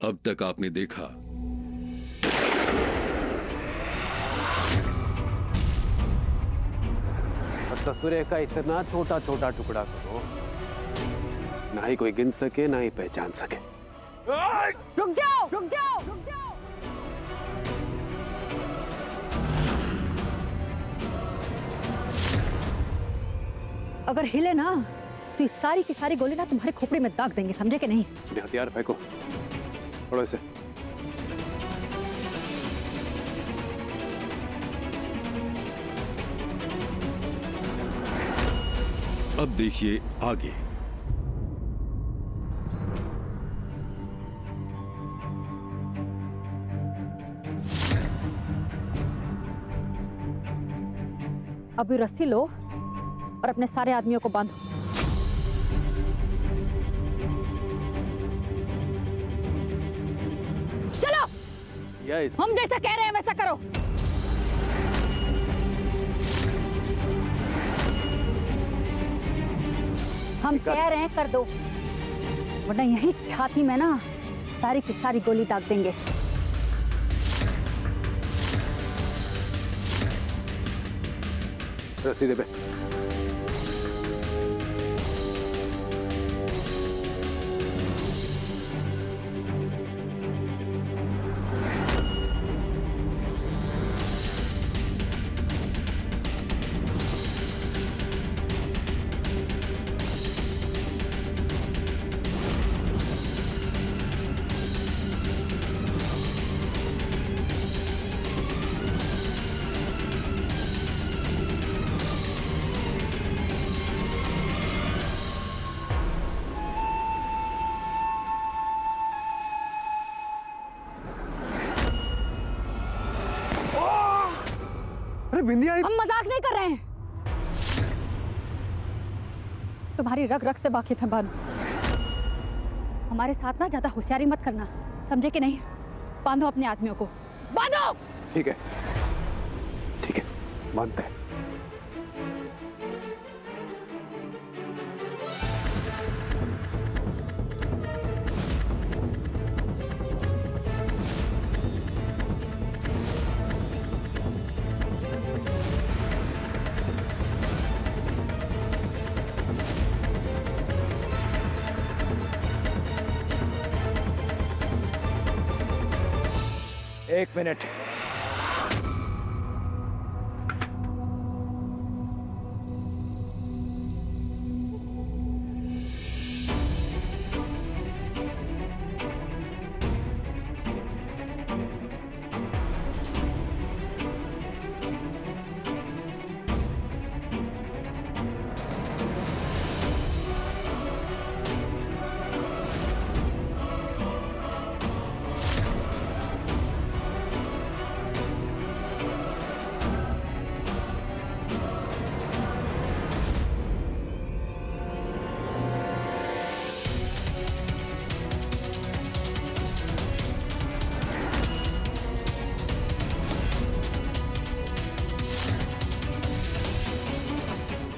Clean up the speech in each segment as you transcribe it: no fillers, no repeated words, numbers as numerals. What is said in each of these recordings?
अब तक आपने देखा तस्वीर का इतना छोटा छोटा टुकड़ा करो, ना ही कोई गिन सके ना ही पहचान सके। रुक जाओ, रुक जाओ, रुक जाओ। अगर हिले ना तो ये सारी की सारी गोली ना तुम्हारे खोपड़ी में दाग देंगे, समझे कि नहीं? हथियार फेंको थोड़े से। अब देखिए आगे। अभी रस्सी लो और अपने सारे आदमियों को बांधो। चलो, हम जैसा कह रहे हैं वैसा करो। हम कह रहे हैं कर दो, वरना यही छाती में ना सारी की सारी गोली दाग देंगे। रस्सी दे पे। अरे बिंदिया, हम मजाक नहीं कर रहे हैं। तुम्हारी रग रग से वाकिफ है बानू। हमारे साथ ना ज्यादा होशियारी मत करना, समझे कि नहीं? बांधो अपने आदमियों को, बांधो। ठीक है बांधते हैं। एक मिनट।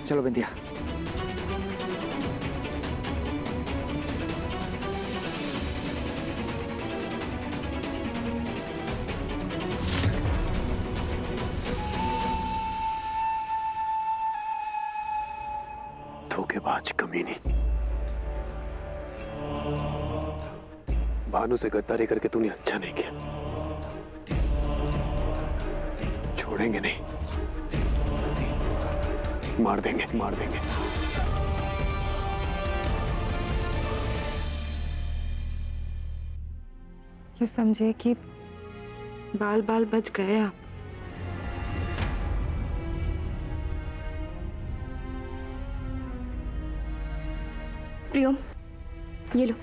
चलो बिंदिया। धोखेबाज कमीनी, भानु से गद्दारी करके तूने अच्छा नहीं किया। छोड़ेंगे नहीं, मार देंगे। यूं समझे कि बाल बाल बच गए आप। प्रियम, ये लो,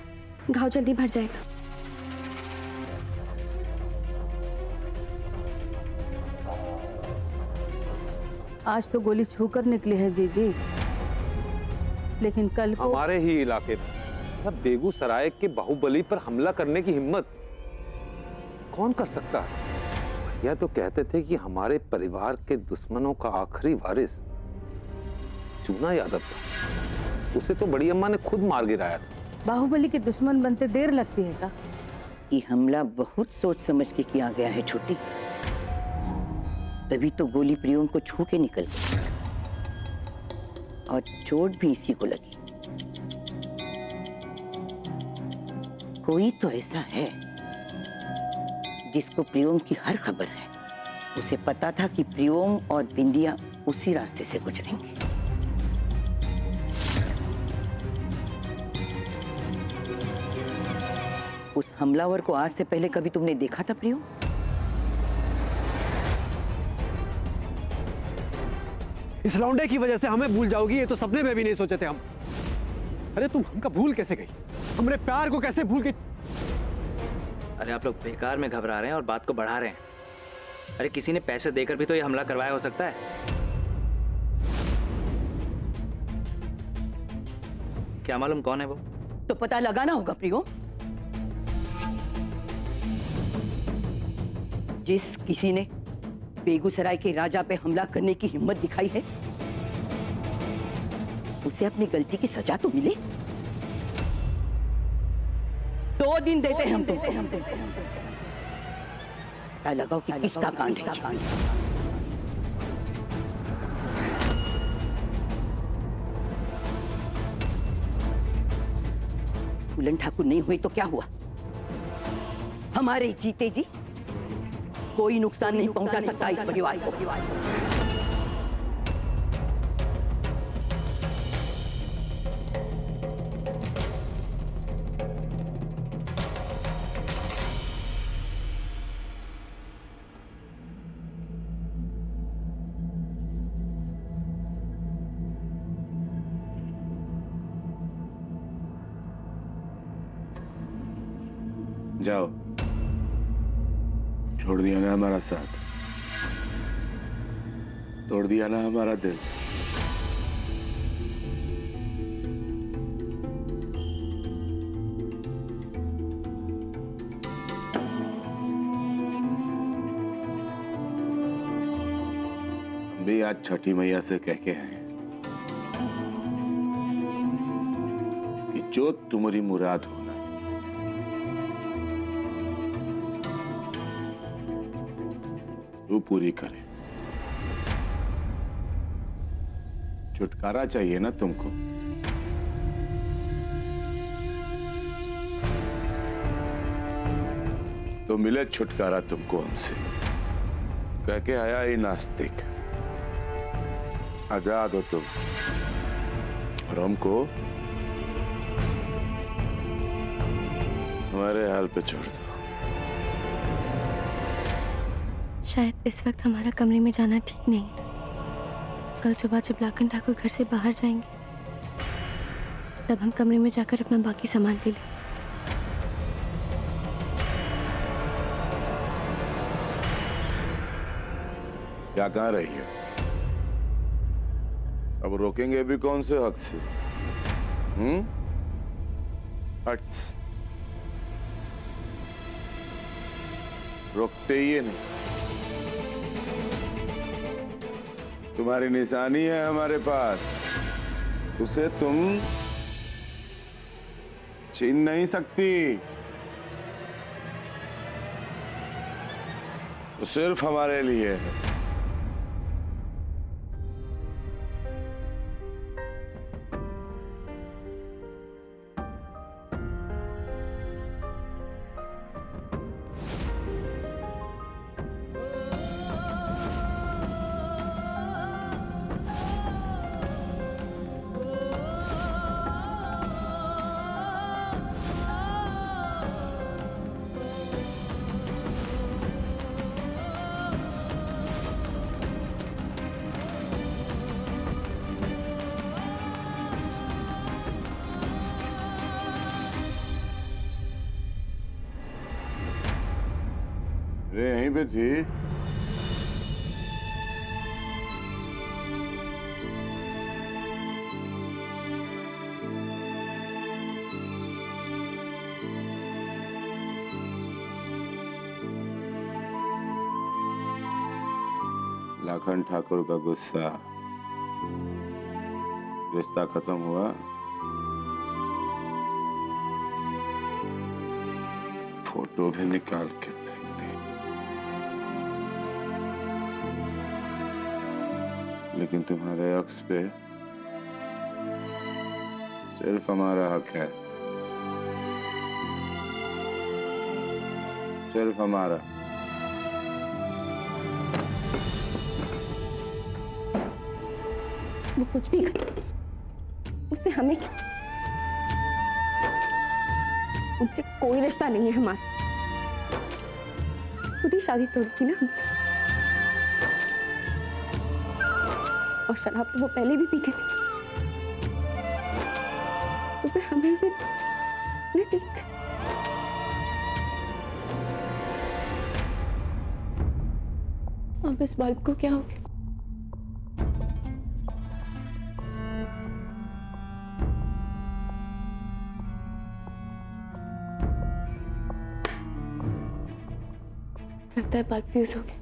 घाव जल्दी भर जाएगा। आज तो गोली छूकर निकली है जीजी, लेकिन कल को हमारे ही इलाके में बेगूसराय के बाहुबली पर हमला करने की हिम्मत कौन कर सकता है? यह तो कहते थे कि हमारे परिवार के दुश्मनों का आखिरी वारिस चूना यादव था। उसे तो बड़ी अम्मा ने खुद मार गिराया था। बाहुबली के दुश्मन बनते देर लगती है का? ये हमला बहुत सोच समझ के किया गया है छोटी, तभी तो गोली प्रियम को छू के निकल गई और चोट भी इसी को लगी। कोई तो ऐसा है जिसको प्रियम की हर खबर है। उसे पता था कि प्रियम और बिंदिया उसी रास्ते से गुजरेंगे। उस हमलावर को आज से पहले कभी तुमने देखा था प्रियम? इस लौंडे की वजह से हमें भूल जाओगी, ये तो सपने में भी नहीं सोचे थे हम। अरे तुम हमका भूल कैसे गई? हमरे प्यार को कैसे भूल गई? अरे आप लोग बेकार में घबरा रहे हैं और बात को बढ़ा रहे हैं। अरे किसी ने पैसे देकर भी तो ये हमला करवाया हो सकता है। क्या मालूम कौन है वो? तो पता लगाना होगा प्रियो। जिस किसी ने बेगूसराय के राजा पे हमला करने की हिम्मत दिखाई है, उसे अपनी गलती की सजा तो मिले। 2 दिन देते हम पता लगाओ कि किसका कांड है। फूलन ठाकुर नहीं हुई तो क्या हुआ? हमारे जीते जी कोई नुकसान नहीं पहुंचा सकता इस परिवार को। जाओ, छोड़ दिया ना हमारा साथ, तोड़ दिया ना हमारा दिल। हम भी आज छठी मैया से कह के आए कि जो तुम्हारी मुराद हो वो पूरी करे। छुटकारा चाहिए ना तुमको? तो मिले छुटकारा तुमको हमसे। कह के आया ही नास्तिक, आजाद हो तुम और हमको हमारे हाल पे छोड़ दो। शायद इस वक्त हमारा कमरे में जाना ठीक नहीं। कल सुबह जब लाखन ठाकुर घर से बाहर जाएंगे, तब हम कमरे में जाकर अपना बाकी सामान ले लें। क्या कह रही है? अब रोकेंगे भी कौन से हक से? हट्स रोकते ही नहीं। तुम्हारी निशानी है हमारे पास, उसे तुम छीन नहीं सकती। वो सिर्फ हमारे लिए है। अरे यहीं पे थी। लाखन ठाकुर का गुस्सा, रिश्ता खत्म हुआ, फोटो तो भी निकाल के फेंक दी, लेकिन तुम्हारे अक्स पे सिर्फ हमारा हक है, सिर्फ हमारा। वो कुछ भी करे, उससे हमें क्या? उनसे कोई रिश्ता नहीं है हमारा। खुद ही शादी तोड़ी थी ना हमसे, और शराब तो वो पहले भी पीते थे, तो फिर हमें भी नहीं ठीक। अब इस बल्ब को क्या हो गया? लगता है बल्ब फ्यूज हो गया।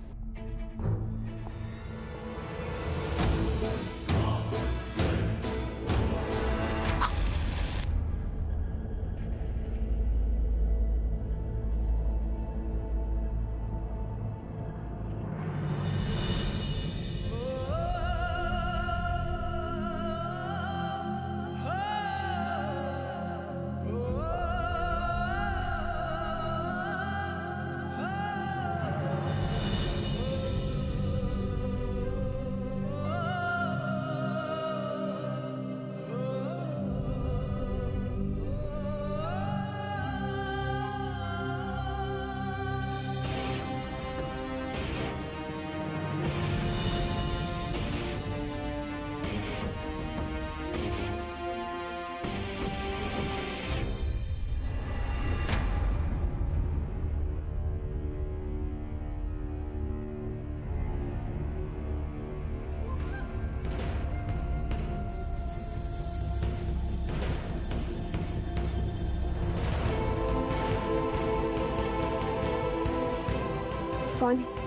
कौन है?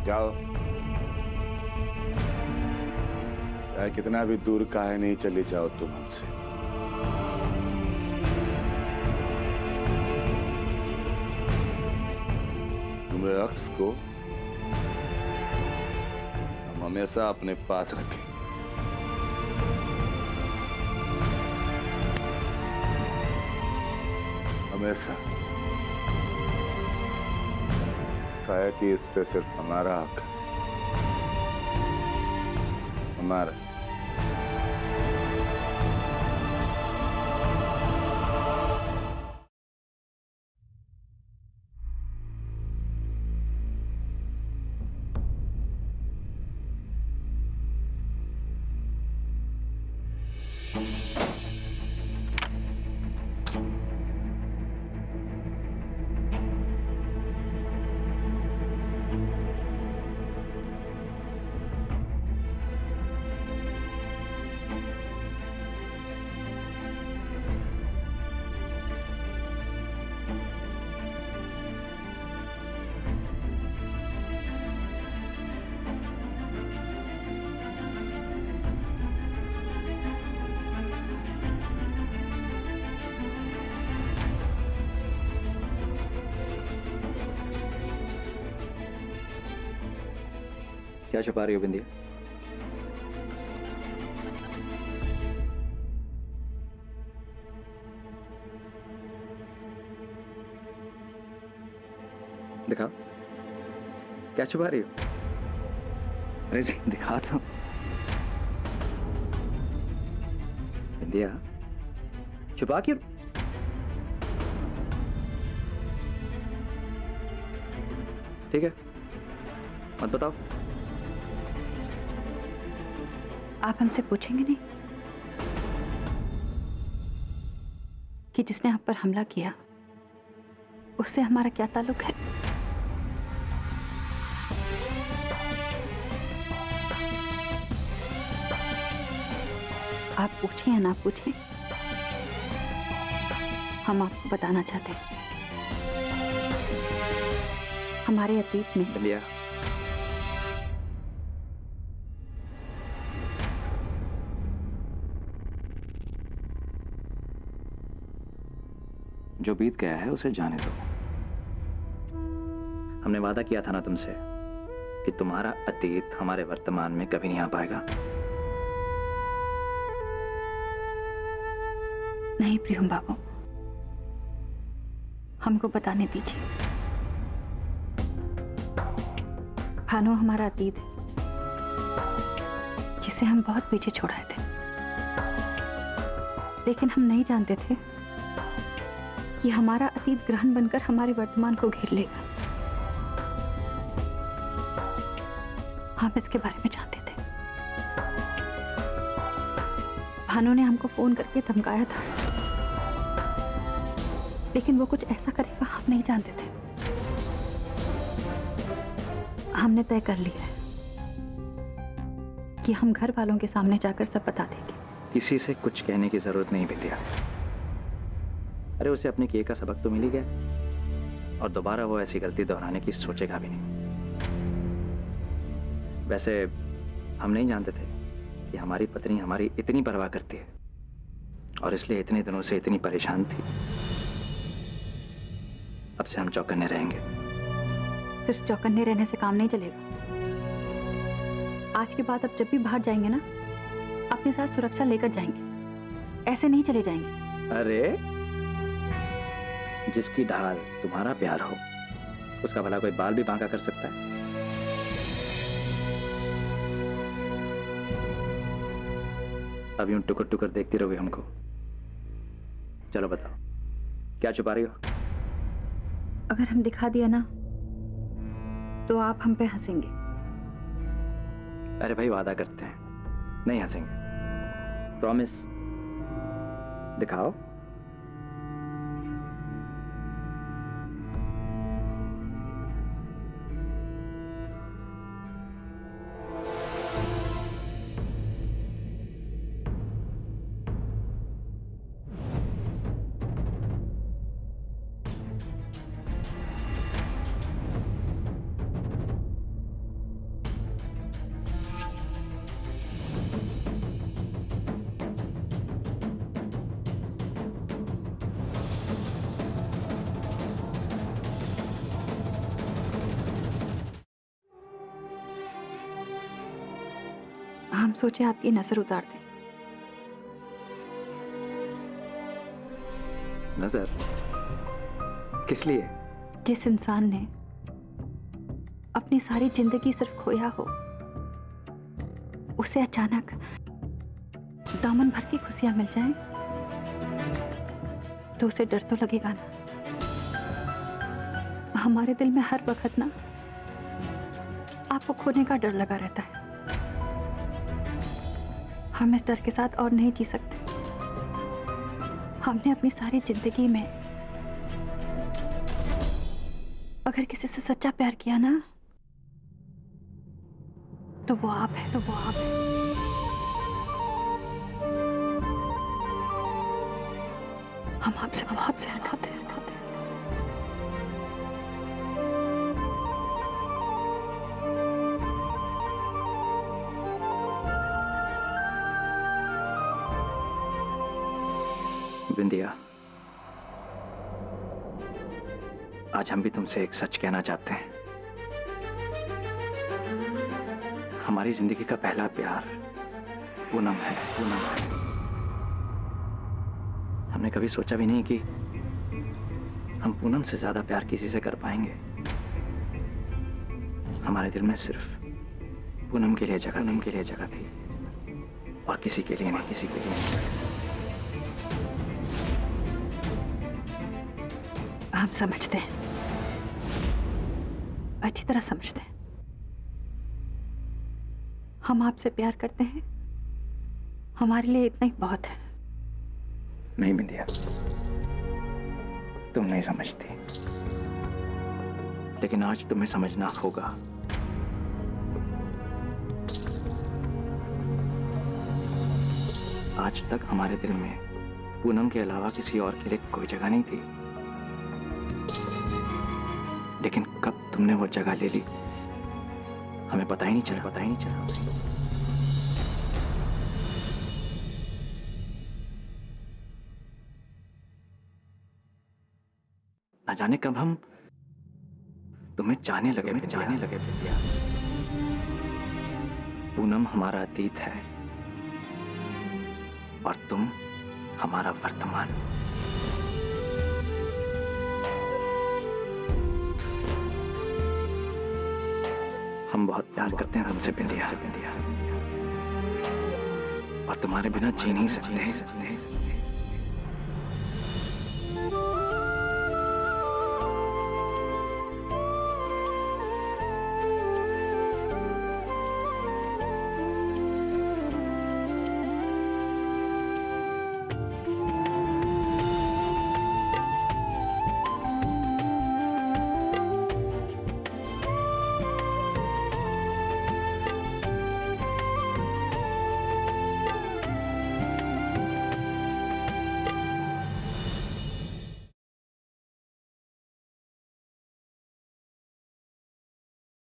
जाओ, चाहे कितना भी दूर काहे नहीं चली जाओ तुम हमसे। तुम्हारे अक्स को हम हमेशा अपने पास रखें। हमेशा, है कि इस पे सिर्फ हमारा हक है, हमारा। क्या छुपा रही हो बिंदिया? दिखाओ, क्या छुपा रही हो? अरे जी दिखा तो। बिंदिया, छुपा क्यों? ठीक है, मत बताओ। आप हमसे पूछेंगे नहीं? कि जिसने आप पर हमला किया उससे हमारा क्या ताल्लुक है। आप पूछें या ना पूछें, हम आपको बताना चाहते हैं। हमारे अतीत में बिंदिया, जो बीत गया है उसे जाने दो। हमने वादा किया था ना तुमसे कि तुम्हारा अतीत हमारे वर्तमान में कभी नहीं आ पाएगा। नहीं प्रियम बाबू, हमको बताने दीजिए। भानु हमारा अतीत है जिसे हम बहुत पीछे छोड़ आए थे, लेकिन हम नहीं जानते थे कि हमारा अतीत ग्रहण बनकर हमारे वर्तमान को घेर लेगा। हम इसके बारे में जानते थे। भानु ने हमको फोन करके धमकाया था, लेकिन वो कुछ ऐसा करेगा हम नहीं जानते थे। हमने तय कर लिया है कि हम घर वालों के सामने जाकर सब बता देंगे। किसी से कुछ कहने की जरूरत नहीं बिटिया। अरे उसे अपने किए का सबक तो मिल ही गया, और दोबारा वो ऐसी गलती दोहराने की सोचेगा भी नहीं। वैसे हम नहीं जानते थे कि हमारी पत्नी हमारी इतनी परवाह करती है, और इसलिए इतने दिनों से इतनी परेशान थी। अब से हम चौकन्ने रहेंगे। सिर्फ चौकन्ने रहने से काम नहीं चलेगा। आज के बाद अब जब भी बाहर जाएंगे ना, अपने साथ सुरक्षा लेकर जाएंगे, ऐसे नहीं चले जाएंगे। अरे जिसकी ढाल तुम्हारा प्यार हो, उसका भला कोई बाल भी बांका कर सकता है? अब यूं टुकर टुकर देखती रहोगे हमको? चलो बताओ, क्या छुपा रही हो? अगर हम दिखा दिया ना तो आप हम पे हंसेंगे। अरे भाई वादा करते हैं, नहीं हंसेंगे। प्रॉमिस? दिखाओ। हम सोचे आपकी नजर उतार दें। नजर? किस लिए? जिस इंसान ने अपनी सारी जिंदगी सिर्फ खोया हो, उसे अचानक दामन भर की खुशियां मिल जाएं, तो उसे डर तो लगेगा ना। हमारे दिल में हर वक्त ना आपको खोने का डर लगा रहता है। हम इस डर के साथ और नहीं जी सकते। हमने अपनी सारी जिंदगी में अगर किसी से सच्चा प्यार किया ना, तो वो आप है, तो वो आप है। हम आपसे बहुत प्यार करते हैं। बिंदिया, आज हम भी तुमसे एक सच कहना चाहते हैं। हमारी जिंदगी का पहला प्यार पूनम है, पूनम है। हमने कभी सोचा भी नहीं कि हम पूनम से ज्यादा प्यार किसी से कर पाएंगे। हमारे दिल में सिर्फ पूनम के लिए जगह थी, और किसी के लिए नहीं, किसी के लिए नहीं। हम समझते हैं, अच्छी तरह समझते हैं। हम आपसे प्यार करते हैं, हमारे लिए इतना ही बहुत है। नहीं बिंदिया, तुम नहीं समझती, लेकिन आज तुम्हें समझना होगा। आज तक हमारे दिल में पूनम के अलावा किसी और के लिए कोई जगह नहीं थी, लेकिन कब तुमने वो जगह ले ली हमें पता ही नहीं चला। ना जाने कब हम तुम्हें चाहने लगे विद्या। पूनम हमारा अतीत है और तुम हमारा वर्तमान। हम बहुत प्यार करते हैं तुमसे विद्या, और तुम्हारे बिना जी नहीं सकते।